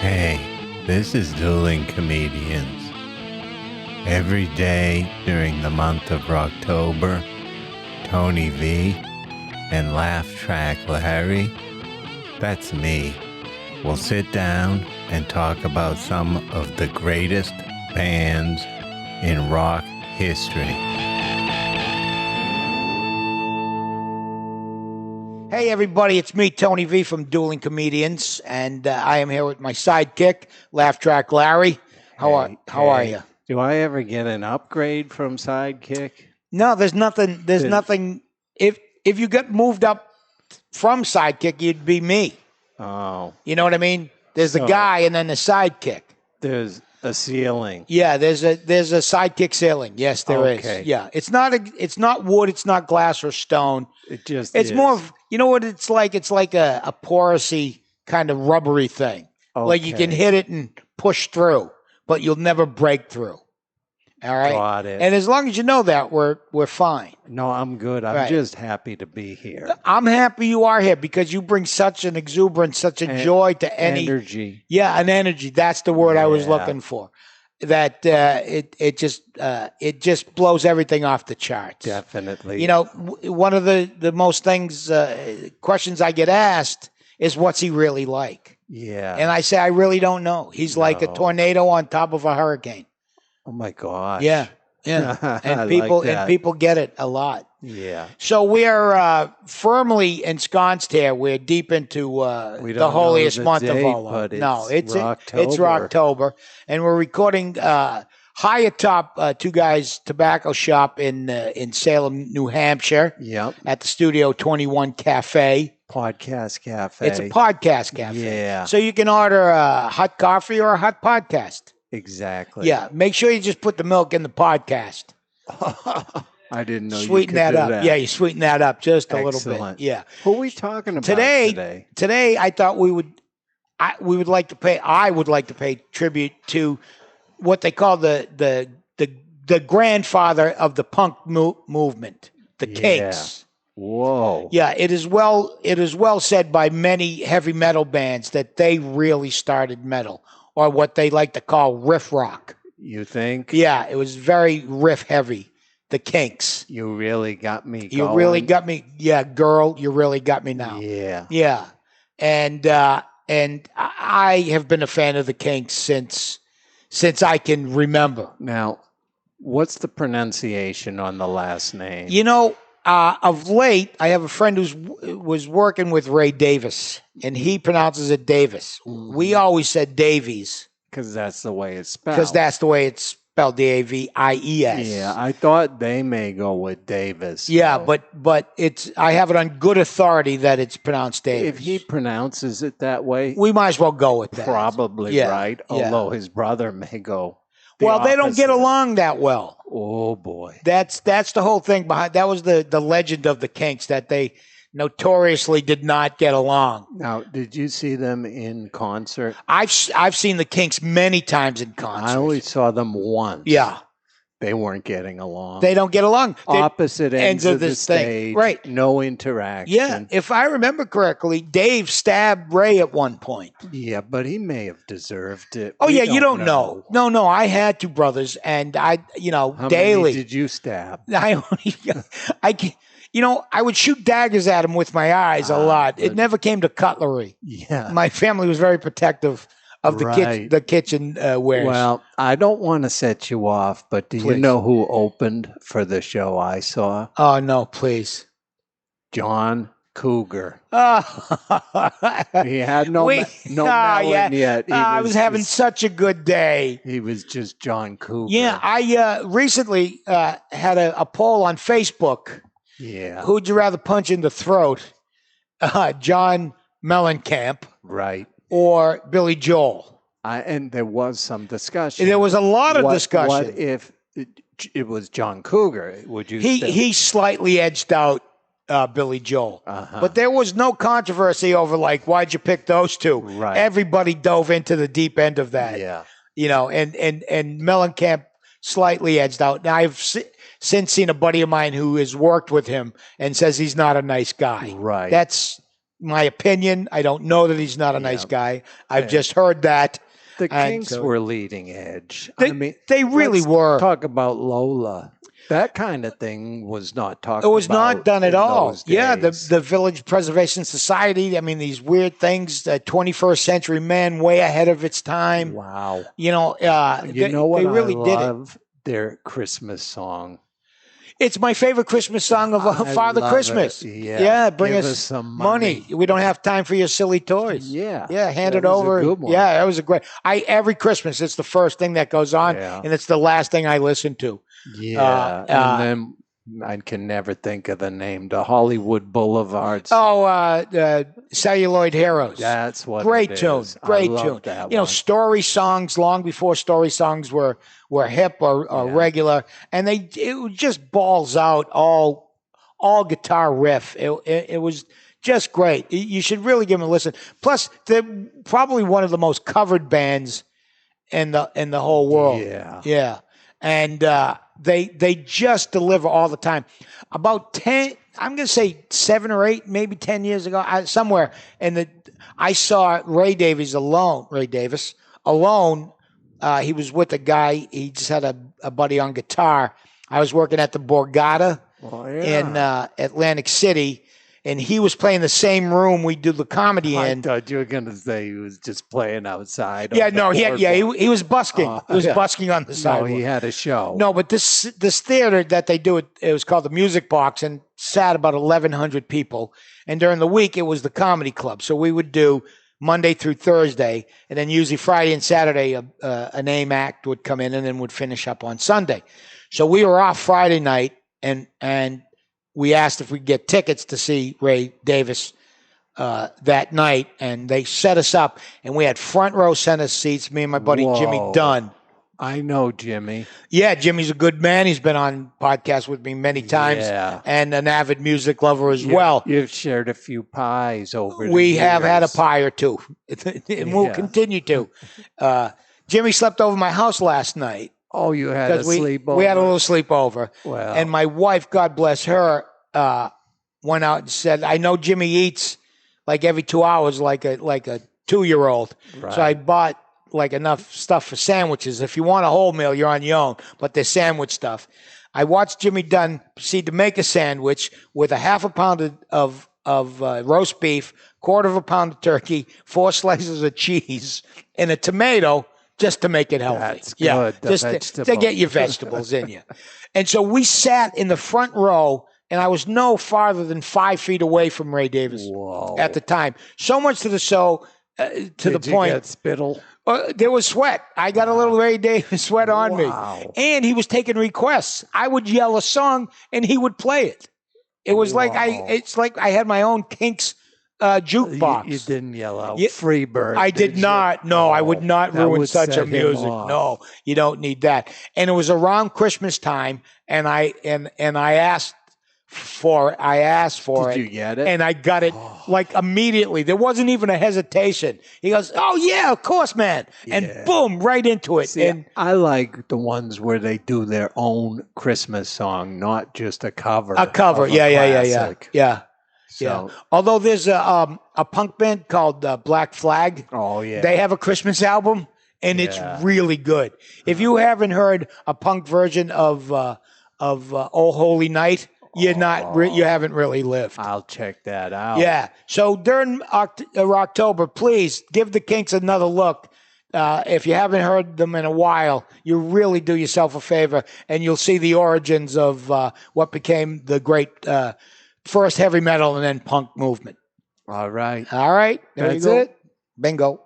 Hey, this is Dueling Comedians. Every day during the month of Rocktober, Tony V and Laugh Track Larry, that's me, will sit down and talk about some of the greatest bands in rock history. Hey everybody, it's me, Tony V from Dueling Comedians, and I am here with my sidekick, Laugh Track Larry. How are you? Do I ever get an upgrade from Sidekick? No, there's nothing. There's nothing. If you get moved up from sidekick, you'd be me. Oh. You know what I mean? There's the guy and then the sidekick. There's a ceiling. Yeah, there's a sidekick ceiling. Yes, there is. Okay. Yeah, it's not wood. It's not glass or stone. It's more of, you know what it's like? It's like a porosy kind of rubbery thing. Okay. Like you can hit it and push through, but you'll never break through. All right. Got it. And as long as you know that, we're fine. No, I'm good. I'm just happy to be here. I'm happy you are here because you bring such an exuberance, such a joy to any energy. Yeah, an energy. That's the word I was looking for. That it just blows everything off the charts. Definitely. You know, one of the most questions I get asked is, what's he really like? Yeah. And I say, I really don't know. He's like a tornado on top of a hurricane. Oh my gosh. Yeah. Yeah. And people get it a lot. Yeah. So we are firmly ensconced here. We're deep into the holiest month of all. No, it's Rocktober, and we're recording high atop Two Guys Tobacco Shop in Salem, New Hampshire. Yep. At the Studio 21 Cafe. Podcast cafe. It's a podcast cafe. Yeah. So you can order a hot coffee or a hot podcast. Exactly. Yeah. Make sure you just put the milk in the podcast. I didn't know sweeten you could that do up. that. Yeah, you sweeten that up just a Excellent. little bit. Yeah. Who are we talking about today? Today, I thought I would like to pay tribute to what they call the grandfather of the punk movement, the Kinks. Whoa. Yeah, it is well said by many heavy metal bands that they really started metal, or what they like to call riff rock. You think? Yeah, it was very riff heavy. The Kinks. You really got me going. You really got me. Yeah, girl, you really got me now. Yeah. Yeah. And I have been a fan of the Kinks since I can remember. Now, what's the pronunciation on the last name? You know, of late, I have a friend was working with Ray Davis, and he pronounces it Davis. Mm-hmm. We always said Davies. Because that's the way it's spelled. Because that's the way it's spelled, Davies. Yeah, I thought they may go with Davis. Yeah, but I have it on good authority that it's pronounced Davis. If he pronounces it that way, we might as well go with that. Probably right. Although his brother may go. Well, they don't get along that well. Oh boy. That's the whole thing behind. That was the legend of the Kinks, that they notoriously did not get along. Now, did you see them in concert? I've seen the Kinks many times in concert. I only saw them once. Yeah. They weren't getting along. They don't get along. Opposite ends of the stage. Thing. Right. No interaction. Yeah. If I remember correctly, Dave stabbed Ray at one point. Yeah, but he may have deserved it. Oh, you don't know. No, I had two brothers, and I, How daily. Many did you stab? I would shoot daggers at him with my eyes a lot. It never came to cutlery. Yeah. My family was very protective of the kitchen wares. Well, I don't want to set you off, but do you know who opened for the show I saw? Oh, no, please. John Cougar. Oh. He had no melon yet. I was having such a good day. He was just John Cougar. Yeah, I recently had a poll on Facebook. Yeah. Who'd you rather punch in the throat? John Mellencamp. Right. Or Billy Joel. And there was some discussion. There was a lot of discussion. What if it was John Cougar? Would you? He slightly edged out Billy Joel. But there was no controversy over, like, why'd you pick those two? Right. Everybody dove into the deep end of that. Yeah. And Mellencamp slightly edged out. Now, I've since seen a buddy of mine who has worked with him and says he's not a nice guy. Right. That's my opinion. I don't know that he's not a nice guy. I've just heard that. The Kinks were leading edge. They really were. Talk about Lola. That kind of thing was not talked about. It was not done at all. Yeah, the Village Preservation Society. I mean, these weird things. 21st century man, way ahead of its time. Wow. You know, what they really I love? did it. Their Christmas song. It's my favorite Christmas song of Father Christmas. Bring us some money. We don't have time for your silly toys. Hand it over. Yeah, that was a great. Every Christmas, it's the first thing that goes on, and it's the last thing I listen to. And then I can never think of the name. The Hollywood Boulevard. Celluloid Heroes. That's what. Great tune. Great tune. You know, story songs long before story songs were hip or regular, and it just balls out all guitar riff. It was just great. You should really give them a listen. Plus, they're probably one of the most covered bands in the whole world. Yeah. And they just deliver all the time. About 10, I'm going to say 7 or 8, maybe 10 years ago, somewhere, I saw Ray Davis alone. He was with a guy. He just had a buddy on guitar. I was working at the Borgata in Atlantic City, and he was playing the same room we do the comedy in. I thought you were going to say he was just playing outside. He was busking. He was busking on the side. No, he had a show. No, but this theater that they do, it was called the Music Box, and sat about 1,100 people. And during the week, it was the comedy club. So we would do Monday through Thursday, and then usually Friday and Saturday, a name act would come in, and then would finish up on Sunday. So we were off Friday night, and we asked if we could get tickets to see Ray Davis that night, and they set us up, and we had front row center seats, me and my buddy Jimmy Dunn. I know Jimmy. Yeah, Jimmy's a good man. He's been on podcasts with me many times, and an avid music lover as well. You've shared a few pies over We have had a pie or two, and we'll continue to. Jimmy slept over my house last night. Oh, you had a sleepover? We had a little sleepover. Well. And my wife, God bless her, went out and said, I know Jimmy eats like every 2 hours like a 2-year-old. Right. So I bought like enough stuff for sandwiches. If you want a whole meal, you're on your own. But there's sandwich stuff. I watched Jimmy Dunn proceed to make a sandwich with a half a pound of roast beef, quarter of a pound of turkey, 4 slices of cheese, and a tomato, just to make it healthy. That's good. Just to get your vegetables in you. And so we sat in the front row, and I was no farther than 5 feet away from Ray Davis at the time. So much to the point. Did you get spittle? There was sweat. I got a little Ray Davis sweat on me. And he was taking requests. I would yell a song, and he would play it. It was like I had my own Kinks jukebox. You didn't yell out Freebird. I did not. No, I would not ruin such a music. No, you don't need that. And it was around Christmas time, and I asked for it. Did you get it? And I got it like immediately. There wasn't even a hesitation. He goes, "Oh yeah, of course, man!" And boom, right into it. See, and I like the ones where they do their own Christmas song, not just a cover. A cover, yeah. So, yeah. Although there's a punk band called Black Flag. Oh yeah. They have a Christmas album, and it's really good. If you haven't heard a punk version of "Oh Holy Night," you haven't really lived. I'll check that out. Yeah. So during Rocktober, please give the Kinks another look. If you haven't heard them in a while, you really do yourself a favor, and you'll see the origins of what became the great first heavy metal and then punk movement. All right. There That's you go. it. Bingo.